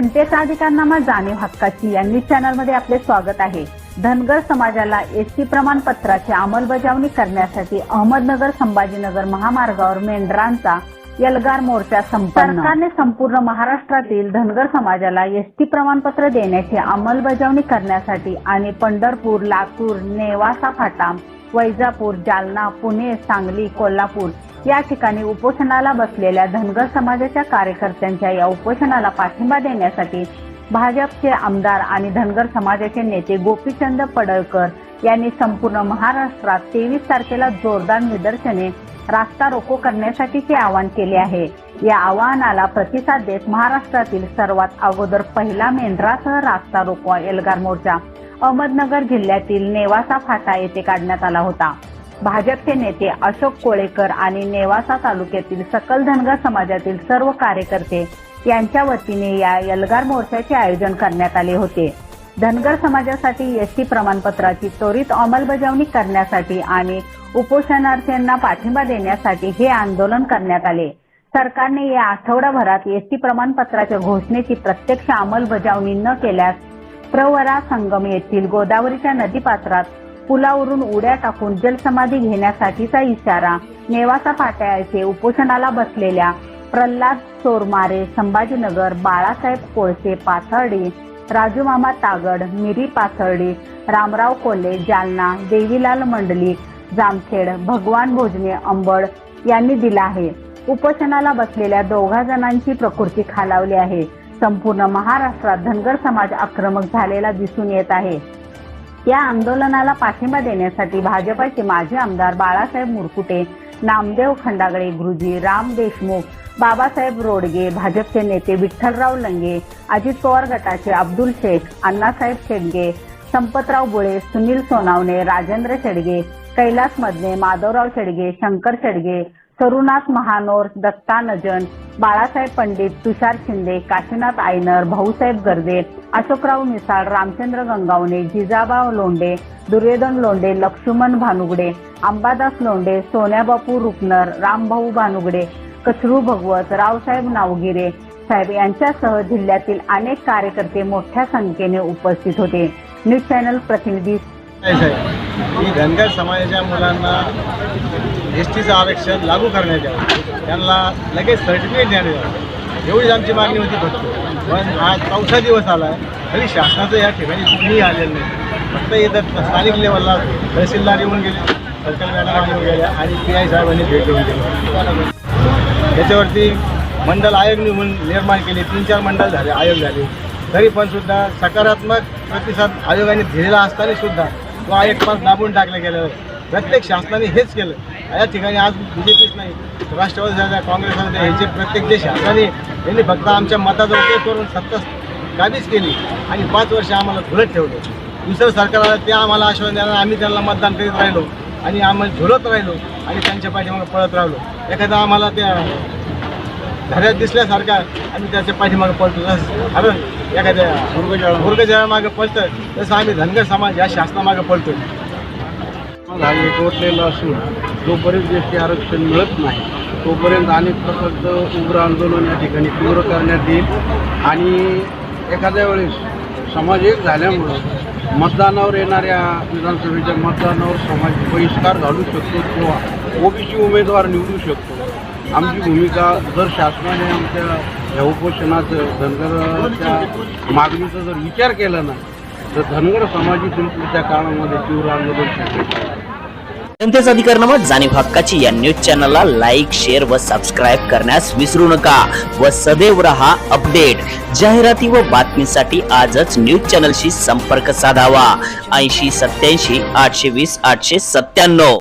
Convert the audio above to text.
जनतेचा अधिकारनामा जाणीव हक्काची या न्यूज चॅनलमध्ये आपले स्वागत आहे। धनगर समाजाला एसटी प्रमाणपत्राची अंमलबजावणी करण्यासाठी अहमदनगर संभाजीनगर महामार्गावर मेंढरांचा एल्गार मोर्चा संपन्न। सरकारने संपूर्ण महाराष्ट्रातील धनगर समाजाला एसटी प्रमाणपत्र देण्याची अंमलबजावणी करण्यासाठी आणि पंढरपूर, लातूर, नेवासा फाटा, वैजापूर, जालना, पुणे, सांगली, कोल्हापूर या ठिकाणी उपोषणाला बसलेल्या धनगर समाजाच्या कार्यकर्त्यांच्या या उपोषणाला पाठिंबा देण्यासाठी भाजपचे आमदार आणि धनगर समाजाचे नेते गोपीचंद पडळकर यांनी संपूर्ण महाराष्ट्रात 23 तारखेला जोरदार निदर्शने रास्ता रोको करण्यासाठीचे आवाहन केले आहे। या आवाहनाला प्रतिसाद देत महाराष्ट्रातील सर्वात अगोदर पहिला मेंढरासह रास्ता रोको एल्गार मोर्चा अहमदनगर जिल्ह्यातील नेवासा फाटा येथे काढण्यात आला होता। भाजपचे नेते अशोक कोळेकर आणि नेवासा तालुक्यातील सकल धनगर समाजातील सर्व कार्यकर्ते यांच्या वतीने या एल्गार मोर्चाचे आयोजन करण्यात आले होते। धनगर समाजासाठी एसटी प्रमाणपत्राची त्वरित अंमलबजावणी करण्यासाठी आणि उपोषणार्थींना पाठिंबा देण्यासाठी हे आंदोलन करण्यात आले। सरकारने या आठवडाभरात एसटी प्रमाणपत्राच्या घोषणेची प्रत्यक्ष अंमलबजावणी न केल्यास प्रवरा संगम येथील गोदावरीच्या नदीपात्रात पुलावरून उड्या टाकून जलसमाधी घेण्यासाठीचा इशारा नेवासा फाटा येथे उपोषणाला बसलेल्या प्रल्हाद चोरमारे, संभाजीनगर, बाळासाहेब कोळसे पाथर्डी, राजू मामा तागड, मिरी पाथर्डी, रामराव कोल्हे जालना, देवीलाल मंडली जामखेड, भगवान भोजने अंबड यांनी दिला आहे। उपोषणाला बसलेल्या 2 जणांची प्रकृती खालावली आहे। संपूर्ण महाराष्ट्रात धनगर समाज आक्रमक झालेला दिसून येत आहे। या आंदोलनाला पाठिंबा देण्यासाठी भाजपचे माजी आमदार बाळासाहेब मुरकुटे, नामदेव खंडागळे गुरुजी, राम देशमुख, बाबासाहेब रोडगे, भाजपचे नेते विठ्ठलराव लंगे, अजित पवार गटाचे अब्दुल शेख, अण्णासाहेब शेडगे, संपतराव बुळे, सुनील सोनावणे, राजेंद्र शेडगे, कैलास मदने, माधवराव शेडगे, शंकर शेडगे, सरुनाथ महानोर, दत्ता नजन, बाळासाहेब पंडित, तुषार शिंदे, काशीनाथ आयनर, भाऊसाहेब गर्दे, अशोकराव मिसाळ, रामचंद्र गंगावणे, जिजाबाव लोंढे, दुर्योधन लोंढे, लक्ष्मण भानुगडे, अंबादास लोंढे, सोन्याबापू रुपनर, रामभाऊ भानुगडे, कचरू भगवत, रावसाहेब नावगिरे साहेब यांच्यासह जिल्ह्यातील अनेक कार्यकर्ते मोठ्या संख्येने उपस्थित होते। न्यूज चॅनल प्रतिनिधी की धनगर समाजाच्या मुलांना एसटीचं आरक्षण लागू करण्यात यावं, त्यांना लगेच सर्टिफिकेट देण्यात यावं, एवढीच आमची मागणी होती फक्त। पण आज 4था दिवस आला आहे तरी शासनाचं या ठिकाणी कुणीही आलेलं नाही। फक्त इथं स्थानिक लेवलला तहसीलदार येऊन गेले, सर्कल मॅडम येऊन गेल्या आणि PI साहेबांनी भेट देऊन गेले। त्याच्यावरती मंडल आयोग निर्माण केले, 3-4 मंडळ झाले, आयोग झाले, तरी पण सुद्धा सकारात्मक प्रतिसाद आयोगाने दिलेला असताना सुद्धा तो आयोग पास दाबून टाकला गेला। प्रत्येक शासनाने हेच केलं। या ठिकाणी आज BJPच नाही, राष्ट्रवादी झाल्या, काँग्रेस झाल्या, ह्याचे प्रत्येक जे शासनाने यांनी फक्त आमच्या मताचा उपयोग करून सत्ता काबीज केली आणि 5 वर्ष आम्हाला झुलत ठेवलं। दुसरं सरकार आलं ते आम्हाला आश्वासन द्यायला, आम्ही त्यांना मतदान करीत राहिलो आणि आम्हाला झुलत राहिलो आणि त्यांच्या पाठीमागे पळत राहिलो। एखादा आम्हाला त्या घरात दिसल्यासारखा आम्ही त्याच्या पाठीमागे पळतो, कारण एखाद्या मुर्गजाळा मागे पळतं तसं आम्ही धनगर समाज या शासनामागे पळतो। एकवटलेलं असून जोपर्यंत एसटी आरक्षण मिळत नाही तोपर्यंत अनेक प्रकारचं उग्र आंदोलन या ठिकाणी तीव्र करण्यात येईल आणि एखाद्या वेळेस समाज एक झाल्यामुळं मतदानावर येणाऱ्या विधानसभेच्या मतदानावर समाज बहिष्कार घालू शकतो किंवा OBC उमेदवार निवडू शकतो। आमची भूमिका जर शासनाने आमच्या या उपोषणाचं धनगरच्या मागणीचा जर विचार केला नाही तर धनगर समाजातील पुढच्या काळामध्ये तीव्र आंदोलन शक्य। जनतेचा अधिकारनामा जाणीव हक्काची या न्यूज चॅनलला लाईक, शेअर व सबस्क्राईब करण्यास विसरू नका व सदैव रहा अपडेट। जाहिराती व बातमीसाठी आजच न्यूज चॅनलशी संपर्क साधावा। 80 87 820 897।